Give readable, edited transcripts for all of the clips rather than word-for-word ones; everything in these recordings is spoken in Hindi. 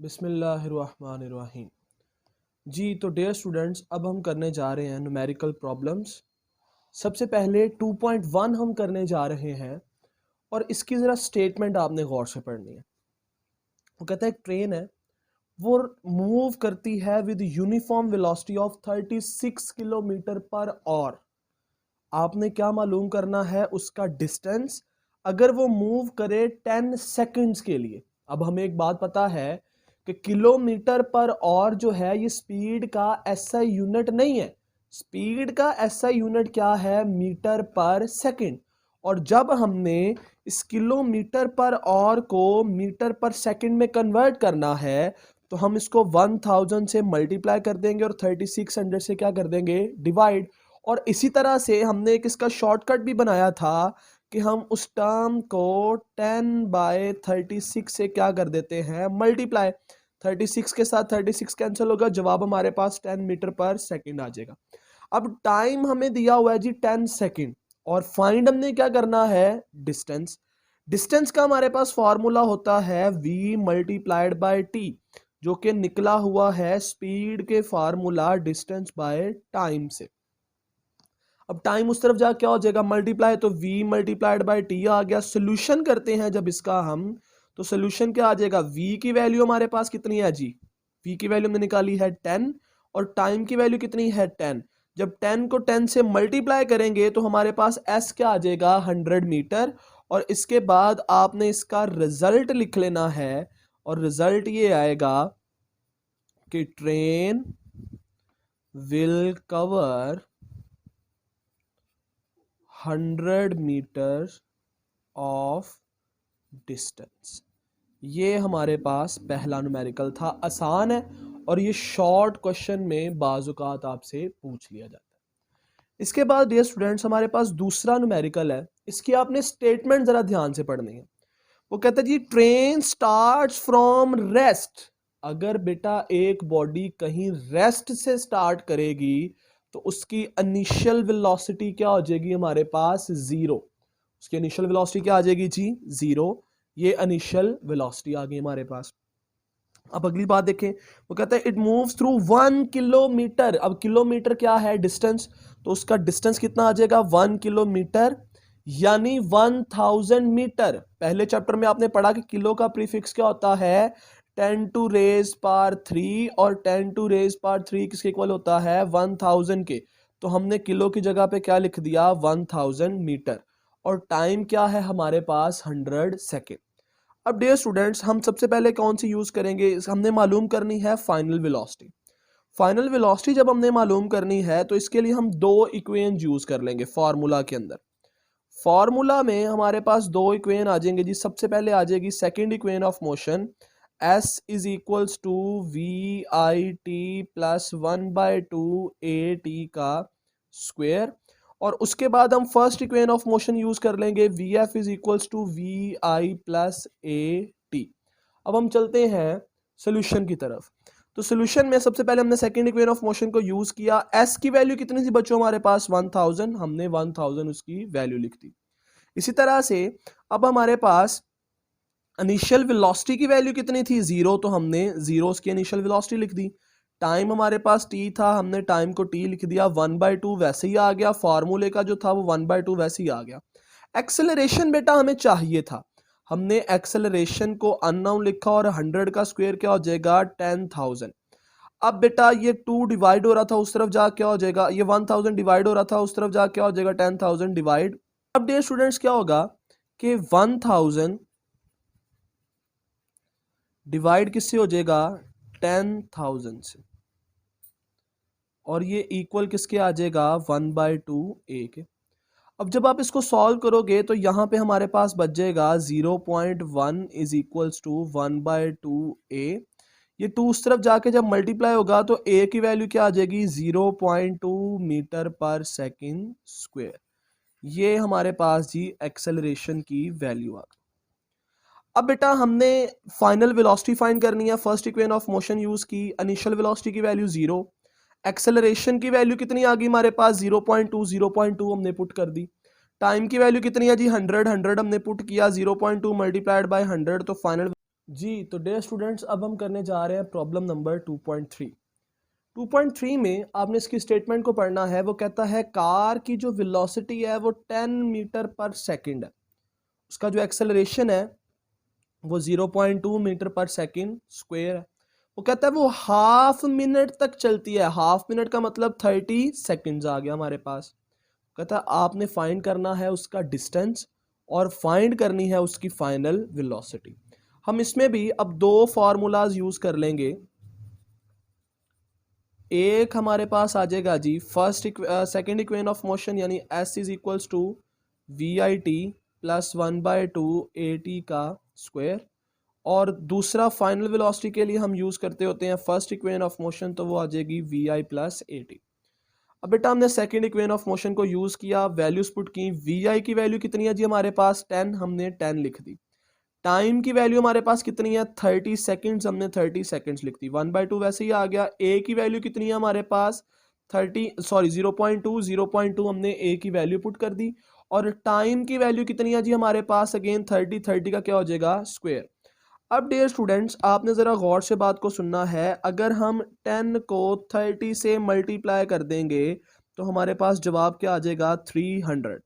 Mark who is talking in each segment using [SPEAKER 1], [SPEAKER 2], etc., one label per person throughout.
[SPEAKER 1] बिस्मिल्लाहिर्रहमानिर्रहीम। जी तो डियर स्टूडेंट्स, अब हम करने जा रहे हैं न्यूमेरिकल प्रॉब्लम्स। सबसे पहले 2.1 हम करने जा रहे हैं और इसकी ज़रा स्टेटमेंट आपने गौर से पढ़नी है। वो कहता है एक ट्रेन है, वो मूव करती है with uniform velocity of 36 kilometre per hour. आपने क्या मालूम करना है? उसका डिस्टेंस, अगर वो मूव करे 10 सेकंड्स के लिए। अब हमें एक बात पता है कि किलोमीटर पर और जो है ये स्पीड का एसआई यूनिट नहीं है। स्पीड का एसआई यूनिट क्या है? मीटर पर सेकंड। और जब हमने इस किलोमीटर पर और को मीटर पर सेकंड में कन्वर्ट करना है तो हम इसको 1000 से मल्टीप्लाई कर देंगे और 3600 से क्या कर देंगे? डिवाइड। और इसी तरह से हमने एक इसका शॉर्टकट भी बनाया था कि हम उस टर्म को 10/36 से क्या कर देते हैं? मल्टीप्लाई। 36 के साथ 36 कैंसिल होगा, जवाब हमारे पास 10 मीटर पर सेकंड आ जाएगा। अब टाइम हमें दिया हुआ है जी 10 सेकंड और फाइंड हमने क्या करना है? डिस्टेंस। डिस्टेंस का हमारे पास फॉर्मूला होता है v मल्टीप्लाइड बाय t, जो कि निकला हुआ है स्पीड के फार्मूला डिस्टेंस बाय टाइम से। अब टाइम उस तरफ जा क्या हो जाएगा? मल्टीप्लाई, तो v मल्टीप्लाइड बाय टी आ गया। सोल्यूशन करते हैं जब इसका हम, तो सोल्यूशन क्या आ जाएगा? v की वैल्यू हमारे पास कितनी है जी? v की वैल्यू हमने निकाली है 10 और टाइम की वैल्यू कितनी है? 10। जब 10 को 10 से मल्टीप्लाई करेंगे तो हमारे पास s क्या आ जाएगा? 100 मीटर। और इसके बाद आपने इसका रिजल्ट लिख लेना है और रिजल्ट ये आएगा कि train will cover 100 metre of distance. ये हमारे पास पहला न्यूमेरिकल था। आसान है और ये शॉर्ट क्वेश्चन में बाजुकात आपसे पूछ लिया जाता है। इसके बाद डियर स्टूडेंट्स हमारे पास दूसरा न्यूमेरिकल है। इसकी आपने स्टेटमेंट जरा ध्यान से पढ़नी है। वो कहता है जी ट्रेन स्टार्ट्स फ्रॉम रेस्ट। अगर बेटा एक बॉडी कहीं रेस्ट से स्टार्ट करेगी तो उसकी इनिशियल वेलोसिटी क्या हो जाएगी? हमारे पास जीरो। उसकी इनिशियल वेलोसिटी क्या आ जाएगी जी? जीरो। ये इनिशियल वेलोसिटी आ गई हमारे पास। अब अगली बात देखें, वो कहता है इट मूव्स थ्रू 1 किलोमीटर। अब किलोमीटर क्या है? डिस्टेंस। तो उसका डिस्टेंस कितना आ जाएगा? 1 किलोमीटर यानी 1000 मीटर। पहले चैप्टर में आपने पढ़ा कि किलो का प्रीफिक्स क्या होता है? 10 टू रेज पावर 3 और 10 टू रेज पावर 3 किसके इक्वल होता है? 1000 के। तो हमने किलो की जगह पे क्या लिख दिया? 1000 मीटर। और टाइम क्या है हमारे पास? 100 सेकेंड। अब डियर स्टूडेंट्स हम सबसे पहले कौन सी यूज करेंगे? हमने मालूम करनी है फाइनल वेलोसिटी। फाइनल वेलोसिटी जब हमने मालूम करनी है तो इसके लिए हम दो इक्वेशन यूज कर लेंगे फार्मूला के अंदर। फार्मूला में हमारे पास दो इक्वेशन आ जाएंगे जी। सबसे पहले आ जाएगी second equation of motion, s is equals to we I T plus 1/2 A T का स्क्वेयर। और उसके बाद हम first equation of motion use कर लेंगे, v F is equals to we I plus A t. अब हम चलते हैं सोल्यूशन की तरफ। तो सोल्यूशन में सबसे पहले हमने सेकंड इक्वेशन ऑफ मोशन को यूज किया। s की वैल्यू कितनी थी बच्चों हमारे पास? 1000। हमने 1000 उसकी वैल्यू लिख दी। इसी तरह से अब हमारे पास इनिशियल वेलोसिटी की वैल्यू कितनी थी? जीरो। तो हमने जीरो उसकी इनिशियल वेलोसिटी लिख दी। टाइम हमारे पास t था, हमने टाइम को t लिख दिया। 1/2 वैसे ही आ गया, फार्मूले का जो था वो 1/2 वैसे ही आ गया। एक्सेलरेशन बेटा हमें चाहिए था, हमने एक्सेलरेशन को अननोन लिखा और 100 का स्क्वायर क्या हो जाएगा? 10,000। अब बेटा ये 2 डिवाइड हो रहा था उस तरफ जा क्या हो जाएगा? ये 1000 डिवाइड हो रहा था उस तरफ जा क्या हो जाएगा? 10,000 डिवाइड। अब डियर स्टूडेंट्स क्या होगा कि 1000 डिवाइड किससे हो जाएगा? 10,000 से। और ये इक्वल किसके आ जाएगा? 1/2 ए के। अब जब आप इसको सॉल्व करोगे तो यहाँ पे हमारे पास बच जाएगा 0.1 इज इक्वल्स टू 1/2 ए। ये 2 उस तरफ जाके जब मल्टीप्लाई होगा तो ए की वैल्यू क्या आ जाएगी? 0.2 मीटर पर सेकेंड स्क्वायर। ये हमारे पास जी एक्सेलरेशन की वैल्यू आ गई। अब बेटा हमने फाइनल वेलोसिटी फाइंड करनी है। First equation of motion use की, इनिशियल वेलोसिटी की वैल्यू 0, एक्सेलरेशन की वैल्यू कितनी आ गई हमारे पास? 0.2 हमने पुट कर दी। टाइम की वैल्यू कितनी है जी? 100 हमने पुट किया। 0.2 मल्टीप्लाइड बाय 100 तो फाइनल जी तो डियर स्टूडेंट्स, अब हम करने जा रहे हैं प्रॉब्लम नंबर 2.3। 2.3 में आपने इसकी स्टेटमेंट को पढ़ना है। वो कहता है कार की जो वेलोसिटी है वो 10 मीटर पर सेकंड है, उसका जो एक्सेलरेशन है वो 0.2 मीटर पर सेकंड स्क्वायर है। वो कहता है वो हाफ मिनट तक चलती है। हाफ मिनट का मतलब 30 सेकंड्स आ गया हमारे पास। कहता है आपने फाइंड करना है उसका डिस्टेंस और फाइंड करनी है उसकी फाइनल वेलोसिटी। हम इसमें भी अब दो फार्मूलाज यूज कर लेंगे। एक हमारे पास आ जाएगा जी first second equation of motion, यानी S is equals to we I T plus 1/2 A T का स्क्वायर। और दूसरा फाइनल वेलोसिटी के लिए हम यूज करते होते हैं फर्स्ट इक्वेशन ऑफ मोशन, तो वो आ जाएगी वी आई प्लस ए टी। अब बेटा हमने सेकेंड इक्वेशन ऑफ मोशन को यूज किया, वैल्यूज पुट की। वी आई की वैल्यू कितनी है जी हमारे पास 10, हमने 10 लिख दी। टाइम की वैल्यू हमारे पास कितनी है 30 सेकंड्स, हमने 30 सेकंड्स लिख दी। 1/2 वैसे ही आ गया। ए की वैल्यू कितनी है हमारे पास 0.2 हमने ए की वैल्यू पुट कर दी। और टाइम की वैल्यू कितनी है जी हमारे पास अगेन 30 का क्या हो जाएगा स्क्वायर। अब डियर स्टूडेंट्स आपने ज़रा गौर से बात को सुनना है। अगर हम 10 को 30 से मल्टीप्लाई कर देंगे तो हमारे पास जवाब क्या आ जाएगा 300।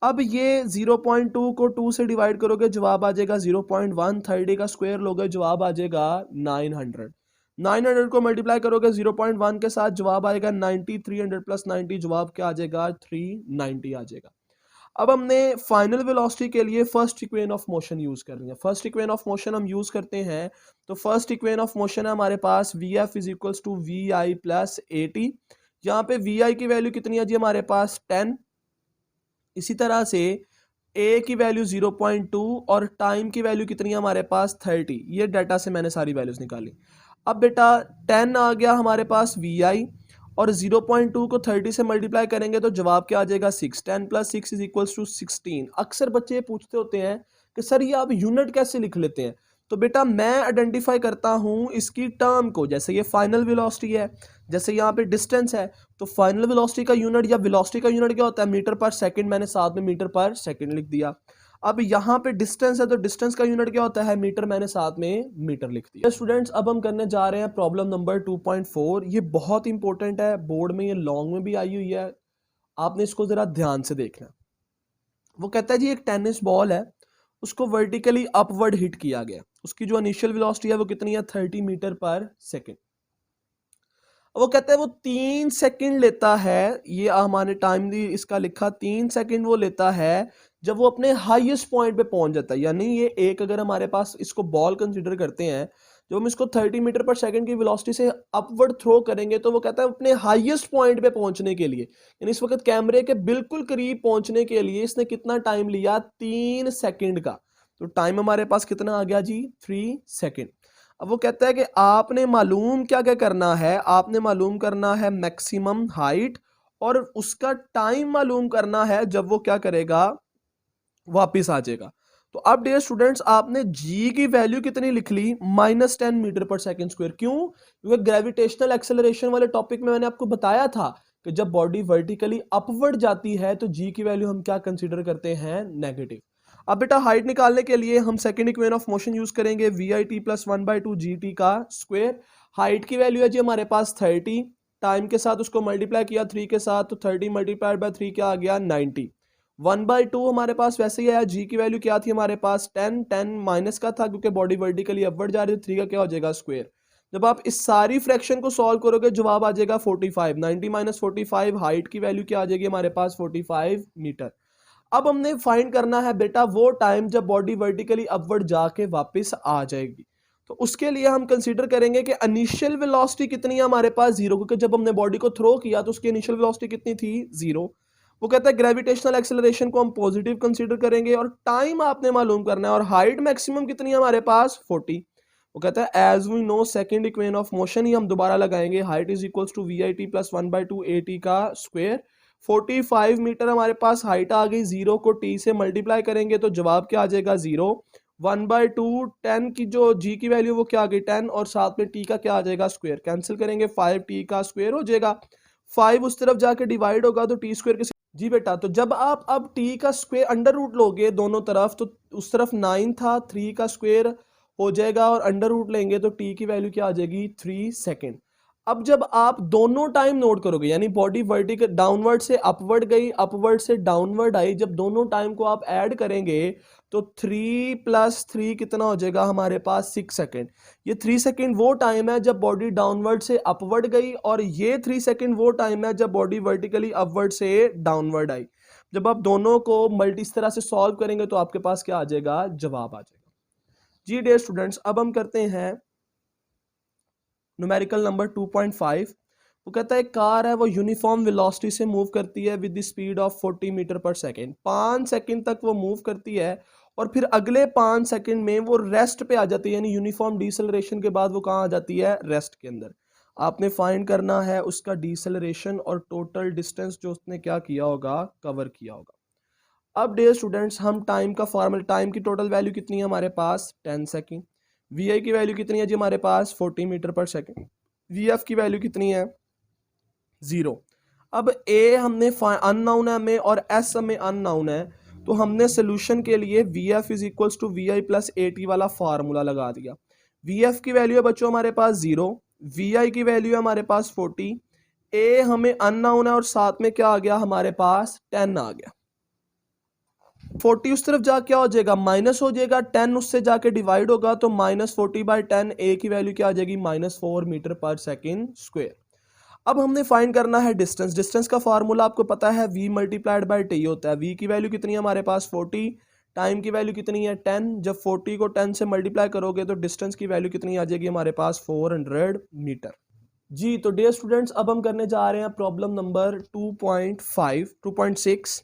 [SPEAKER 1] अब ये 0.2 को 2 से डिवाइड करोगे जवाब आ जाएगा 0.1, 30 का स्क्वायर लोगे जवाब आ जाएगा 900। 900 को मल्टीप्लाई करोगे 0.1 के साथ जवाब आएगा 90। 300 प्लस 90 जवाब क्या आ जाएगा 390 आ जाएगा। अब हमने फाइनल वेलोसिटी के लिए first equation of motion use करनी है। फर्स्ट इक्वेशन ऑफ मोशन हम यूज करते हैं, तो फर्स्ट इक्वेशन ऑफ मोशन है हमारे पास V F is equals to we I plus A T. यहाँ पे वी आई की वैल्यू कितनी है जी हमारे पास 10। इसी तरह से ए की वैल्यू 0.2 और टाइम की वैल्यू कितनी है हमारे पास 30। ये डाटा से मैंने सारी वैल्यूज निकाली। अब बेटा 10 आ गया हमारे पास वी आई और 0.2 को 30 से मल्टीप्लाई करेंगे तो जवाब क्या आ जाएगा 6। 10 प्लस 6 इज इक्वल्स टू 16। अक्सर बच्चे पूछते होते हैं कि सर ये आप यूनिट कैसे लिख लेते हैं। तो बेटा मैं आइडेंटिफाई करता हूं इसकी टर्म को। जैसे ये फाइनल वेलोसिटी है, जैसे यहाँ पे डिस्टेंस है, तो फाइनल वेलोसिटी का यूनिट या वेलोसिटी का यूनिट क्या होता है मीटर पर सेकंड। मैंने साथ में मीटर पर सेकंड लिख दिया। अब यहाँ पे डिस्टेंस है तो डिस्टेंस का यूनिट क्या होता है मीटर, मैंने साथ में मीटर लिख दिया। स्टूडेंट्स अब हम करने जा रहे हैं प्रॉब्लम नंबर 2.4। ये बहुत इंपॉर्टेंट है, बोर्ड में ये लॉन्ग में भी आई हुई है, आपने इसको जरा ध्यान से देखना। वो कहता है जी एक टेनिस बॉल है, उसको वर्टिकली अपवर्ड हिट किया गया। उसकी जो इनिशियल वेलोसिटी है वो कितनी है 30 मीटर पर सेकेंड। वो कहता है वो 3 सेकंड लेता है। ये हमारे टाइम दी इसका लिखा 3 सेकंड वो लेता है जब वो अपने हाईएस्ट पॉइंट पे पहुंच जाता है। यानी ये एक अगर हमारे पास इसको बॉल कंसीडर करते हैं, जब हम इसको 30 मीटर पर सेकंड की वेलोसिटी से अपवर्ड थ्रो करेंगे तो वो कहता है अपने हाईएस्ट पॉइंट पे पहुंचने के लिए, यानी इस वक्त कैमरे के बिल्कुल करीब पहुंचने के लिए इसने कितना टाइम लिया 3 सेकंड का। तो टाइम हमारे पास कितना आ गया जी 3 सेकंड। अब वो कहता है कि आपने मालूम क्या क्या करना है, आपने मालूम करना है मैक्सिमम हाइट और उसका टाइम मालूम करना है जब वो क्या करेगा वापिस आ जाएगा। तो अब डियर स्टूडेंट्स आपने जी की वैल्यू कितनी लिख ली -10 मीटर पर सेकंड स्क्वायर। क्यों? क्योंकि ग्रेविटेशनल एक्सेलरेशन वाले टॉपिक में मैंने आपको बताया था कि जब बॉडी वर्टिकली अपवर्ड जाती है तो जी की वैल्यू हम क्या कंसीडर करते हैं नेगेटिव। अब बेटा हाइट निकालने के लिए हम second equation of motion use करेंगे V I T plus 1/2 G T का स्क्वायर। हाइट की वैल्यू है जी हमारे पास 30, टाइम के साथ उसको मल्टीप्लाई किया 3 के साथ तो 30 मल्टीप्लाइड बाय 3 क्या आ गया 90। 1/2 हमारे पास वैसे ही आया। जी की वैल्यू क्या थी हमारे पास 10, 10 माइनस का था क्योंकि बॉडी वर्टिकली अपवर्ड जा रही थी। 3 का क्या हो जाएगा स्क्वायर। जब आप इस सारी फ्रैक्शन को सॉल्व करोगे जवाब आ जाएगा 45। 90 माइनस 45 हाइट की वैल्यू क्या आ जाएगी हमारे पास 45 मीटर। अब हमने फाइंड करना है बेटा वो टाइम जब बॉडी वर्टिकली अपवर्ड जाके वापस आ जाएगी। तो उसके लिए हम कंसीडर करेंगे कि इनिशियल वेलोसिटी कितनी है हमारे पास 0, क्योंकि जब हमने बॉडी को थ्रो किया तो उसकी इनिशियल वेलोसिटी कितनी थी 0। वो कहता है ग्रेविटेशनल एक्सेलरेशन को हम पॉजिटिव कंसीडर करेंगे और टाइम आपने मालूम करना है और हाइट मैक्सिमम कितनी है हमारे पास 40। वो कहता है as we know second equation of motion ही हम दोबारा लगाएंगे। Height is equals to we I T plus 1/2 A T का स्क्वायर। 45 मीटर हमारे पास हाइट आ गई। 0 को टी से मल्टीप्लाई करेंगे तो जवाब क्या आ जाएगा 0। 1/2 10 की जो जी की वैल्यू वो क्या आ गई 10 और साथ में टी का क्या आ जाएगा स्क्वायर। कैंसिल करेंगे 5 टी का स्क्वायर हो जाएगा। 5 उस तरफ जाके डिवाइड होगा तो टी स्क्वायर के जी बेटा। तो जब आप अब टी का स्क्वायर अंडर रूट लोगे दोनों तरफ तो उस तरफ 9 था 3 का स्क्वायर हो जाएगा और अंडर रूट लेंगे तो टी की वैल्यू क्या आ जाएगी 3 सेकेंड। अब जब आप दोनों टाइम नोट करोगे यानी बॉडी वर्टिकल डाउनवर्ड से अपवर्ड गई, अपवर्ड से डाउनवर्ड आई, जब दोनों टाइम को आप ऐड करेंगे तो 3 + 3 कितना हो जाएगा हमारे पास 6 सेकेंड। ये 3 सेकेंड वो टाइम है जब बॉडी डाउनवर्ड से अपवर्ड गई और ये 3 सेकेंड वो टाइम है जब बॉडी वर्टिकली अपवर्ड से डाउनवर्ड आई। जब आप दोनों को इस तरह से सॉल्व करेंगे तो आपके पास क्या आ जाएगा, जवाब आ जाएगा। जी डियर स्टूडेंट्स, अब हम करते हैं न्यूमेरिकल नंबर 2.5। वो कहता है कार है वो यूनिफॉर्म वेलोसिटी से मूव करती है with the speed of 40 metre per second. 5 second तक वो मूव करती है और फिर अगले 5 सेकेंड में वो रेस्ट पे आ जाती है, यानी यूनिफॉर्म डिसेलरेशन के बाद वो कहाँ आ जाती है, रेस्ट के अंदर। आपने फाइंड करना है उसका डिसेलरेशन और टोटल डिस्टेंस जो उसने क्या किया होगा, कवर किया होगा। अब डियर स्टूडेंट्स, हम टाइम का फॉर्मूला, टाइम की टोटल वैल्यू कितनी है हमारे पास 10 सेकेंड। वी आई की वैल्यू कितनी है जी हमारे पास 40 metre per second. V F की वैल्यू कितनी है 0। अब ए हमने अननाउन है हमें और एस हमें अननाउन है, तो हमने सोल्यूशन के लिए v F is equals to we I plus A t वाला फार्मूला लगा दिया। वी एफ की वैल्यू है बच्चों हमारे पास 0, वी आई की वैल्यू है हमारे पास 40, ए हमें अननाउन है और साथ में क्या आ गया हमारे पास 10 आ गया। 40 उस तरफ जा क्या हो जाएगा, माइनस हो जाएगा, 10 उससे जाके डिवाइड होगा तो -40/10, ए की वैल्यू क्या आ जाएगी -4 मीटर पर सेकेंड स्क्वायर। अब हमने फाइंड करना है डिस्टेंस। डिस्टेंस का फार्मूला आपको पता है v × t होता है। v की वैल्यू कितनी है हमारे पास 40, टाइम की वैल्यू कितनी है 10। जब 40 को 10 से मल्टीप्लाई करोगे तो डिस्टेंस की वैल्यू कितनी आ जाएगी हमारे पास 400 मीटर। जी तो डियर स्टूडेंट्स, अब हम करने जा रहे हैं प्रॉब्लम नंबर 2.6।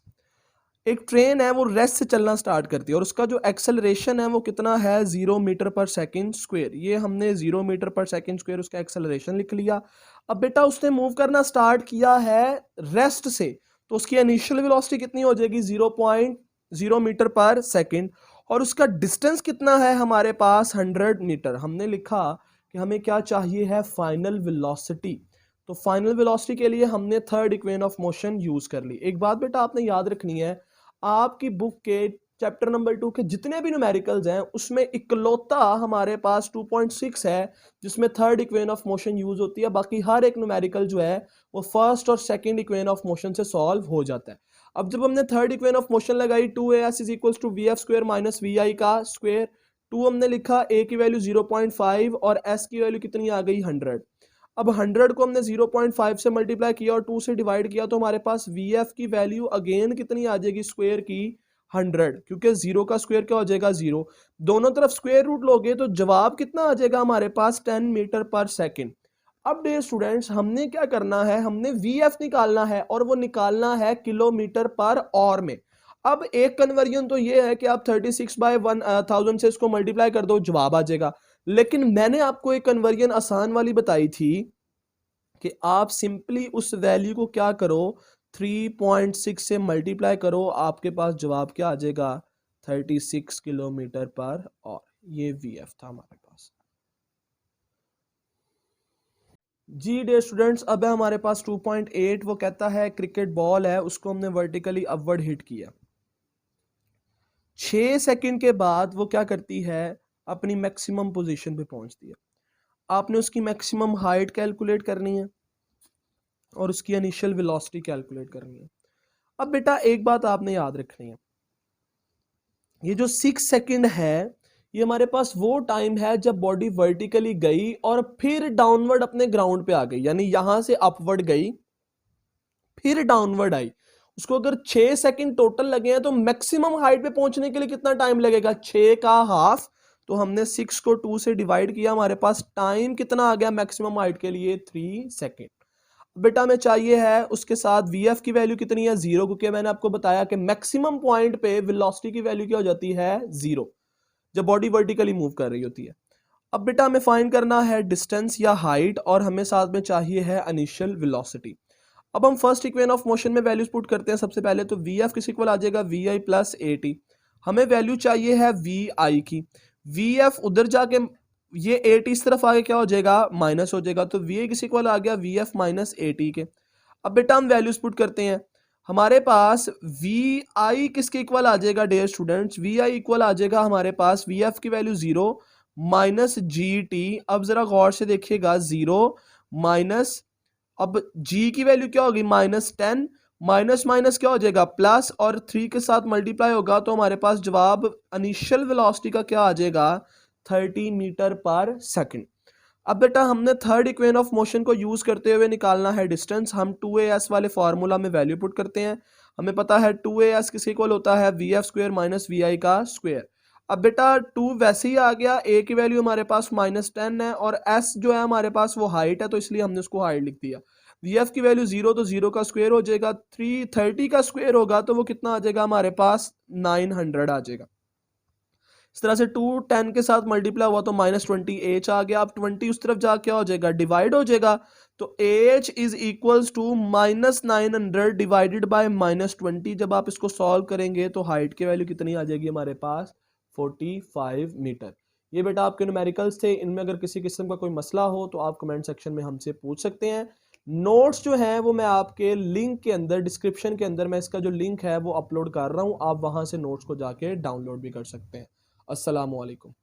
[SPEAKER 1] एक ट्रेन है वो रेस्ट से चलना स्टार्ट करती है और उसका जो एक्सेलरेशन है वो कितना है 0 मीटर पर सेकेंड स्क्वायर। ये हमने 0 मीटर पर सेकेंड स्क्वायर उसका एक्सेलरेशन लिख लिया। अब बेटा उसने मूव करना स्टार्ट किया है रेस्ट से, तो उसकी इनिशियल वेलोसिटी कितनी हो जाएगी 0.0 मीटर पर सेकेंड और उसका डिस्टेंस कितना है हमारे पास 100 मीटर। हमने लिखा कि हमें क्या चाहिए है, फाइनल वेलोसिटी। तो फाइनल वेलोसिटी के लिए हमने third equation of motion use कर ली। एक बात बेटा आपने याद रखनी है, आपकी बुक के चैप्टर नंबर 2 के जितने भी न्यूमेरिकल्स हैं उसमें इकलौता हमारे पास 2.6 है जिसमें third equation of motion use होती है। बाकी हर एक न्यूमेरिकल जो है वो फर्स्ट और सेकंड इक्वेशन ऑफ मोशन से सॉल्व हो जाता है। अब जब हमने थर्ड इक्वेशन ऑफ मोशन लगाई 2as is equal to V F square minus V I का स्क्वायर। 2 हमने लिखा, a की वैल्यू 0.5 और s की वैल्यू कितनी आ गई 100। अब 100 को हमने 0.5 से मल्टीप्लाई किया और 2 से डिवाइड किया तो हमारे पास VF की वैल्यू अगेन कितनी आ जाएगी स्क्वायर की 100, क्योंकि 0 का स्क्वायर क्या हो जाएगा 0। दोनों तरफ स्क्वायर रूट लोगे तो जवाब कितना आ जाएगा हमारे पास 10 मीटर पर सेकेंड। अब डियर स्टूडेंट्स, हमने क्या करना है, हमने VF निकालना है और वो निकालना है किलोमीटर पर आवर में। अब एक कन्वर्जन तो ये है कि आप 36/1000 से इसको मल्टीप्लाई कर दो, जवाब आ जाएगा। लेकिन मैंने आपको एक कन्वर्जन आसान वाली बताई थी कि आप सिंपली उस वैल्यू को क्या करो 3.6 से मल्टीप्लाई करो, आपके पास जवाब क्या आ जाएगा 36 किलोमीटर पर आवर। ये VF था हमारे पास। जी डियर स्टूडेंट्स, अब है हमारे पास 2.8। वो कहता है क्रिकेट बॉल है उसको हमने वर्टिकली अपवर्ड हिट किया, 6 सेकंड के बाद वो क्या करती है, अपनी मैक्सिमम पोजीशन पे पहुंचती है। आपने उसकी मैक्सिमम हाइट कैलकुलेट करनी है और उसकी इनिशियल वेलोसिटी कैलकुलेट करनी है। अब बेटा एक बात आपने याद रखनी है, ये जो 6 सेकंड है ये हमारे पास वो टाइम है जब बॉडी वर्टिकली गई और फिर डाउनवर्ड अपने ग्राउंड पे आ गई, यानी यहां से अपवर्ड गई फिर डाउनवर्ड आई। उसको अगर 6 सेकंड टोटल लगे हैं तो मैक्सिमम हाइट पे पहुंचने के लिए कितना टाइम लगेगा, 6 का हाफ। तो हमने 6 को 2 से डिवाइड किया, हमारे पास टाइम कितना आ गया मैक्सिमम हाइट के लिए 3 सेकंड। बेटा में चाहिए है उसके साथ VF की वैल्यू कितनी है 0, क्योंकि मैंने आपको बताया कि मैक्सिमम पॉइंट पे वेलोसिटी की वैल्यू क्या हो जाती है 0 जब बॉडी वर्टिकली मूव कर रही होती है। अब बेटा हमें फाइंड करना है डिस्टेंस या हाइट और हमें साथ में चाहिए है इनिशियल वेलोसिटी। अब हम फर्स्ट इक्वेशन ऑफ मोशन में वैल्यूज पुट करते हैं। सबसे पहले तो VF किस इक्वल आ जाएगा VI प्लस AT। हमें वैल्यू चाहिए है VI की, VF उधर जाके ये AT इस तरफ आगे क्या हो जाएगा माइनस हो जाएगा, तो VI किस इक्वल आ गया VF माइनस AT के। अब बेटा हम वैल्यूज पुट करते हैं, हमारे पास VI किसके इक्वल आ जाएगा डियर स्टूडेंट्स, VI इक्वल आ जाएगा हमारे पास VF की वैल्यू 0 माइनस जी टी, अब जरा गौर से देखिएगा 0 माइनस, अब g की वैल्यू क्या होगी -10, माइनस माइनस क्या हो जाएगा प्लस, और 3 के साथ मल्टीप्लाई होगा तो हमारे पास जवाब इनिशियल वेलोसिटी का क्या आ जाएगा 30 मीटर पर सेकंड। अब बेटा हमने थर्ड इक्वेशन ऑफ मोशन को यूज करते हुए निकालना है डिस्टेंस। हम 2as वाले फार्मूला में वैल्यू पुट करते हैं। हमें पता है 2as किसके इक्वल होता है vf स्क्वायर माइनस vi का स्क्वायर। अब बेटा 2 वैसे ही आ गया, a की वैल्यू हमारे पास -10 है और s जो है हमारे पास वो हाइट है, तो इसलिए हमने उसको हाइट लिख दिया। vf की वैल्यू 0, तो 0 का स्क्वायर हो जाएगा, 330 का स्क्वायर होगा तो वो कितना आ जाएगा हमारे पास 900 आ जाएगा। इस तरह से 2 10 के साथ मल्टीप्लाई हुआ तो -20 एच आ गया। अब 20 उस तरफ जा क्या हो जाएगा डिवाइड हो जाएगा, तो h is equals to -900 divided by -20। जब आप इसको सॉल्व करेंगे तो हाइट की वैल्यू कितनी आ जाएगी हमारे पास 45 मीटर। ये बेटा आपके न्यूमेरिकल्स थे। इनमें अगर किसी किस्म का कोई मसला हो तो आप कमेंट सेक्शन में हमसे पूछ सकते हैं। नोट्स जो हैं वो मैं आपके लिंक के अंदर, डिस्क्रिप्शन के अंदर मैं इसका जो लिंक है वो अपलोड कर रहा हूँ, आप वहां से नोट्स को जाके डाउनलोड भी कर सकते हैं। अस्सलामुअलैकुम।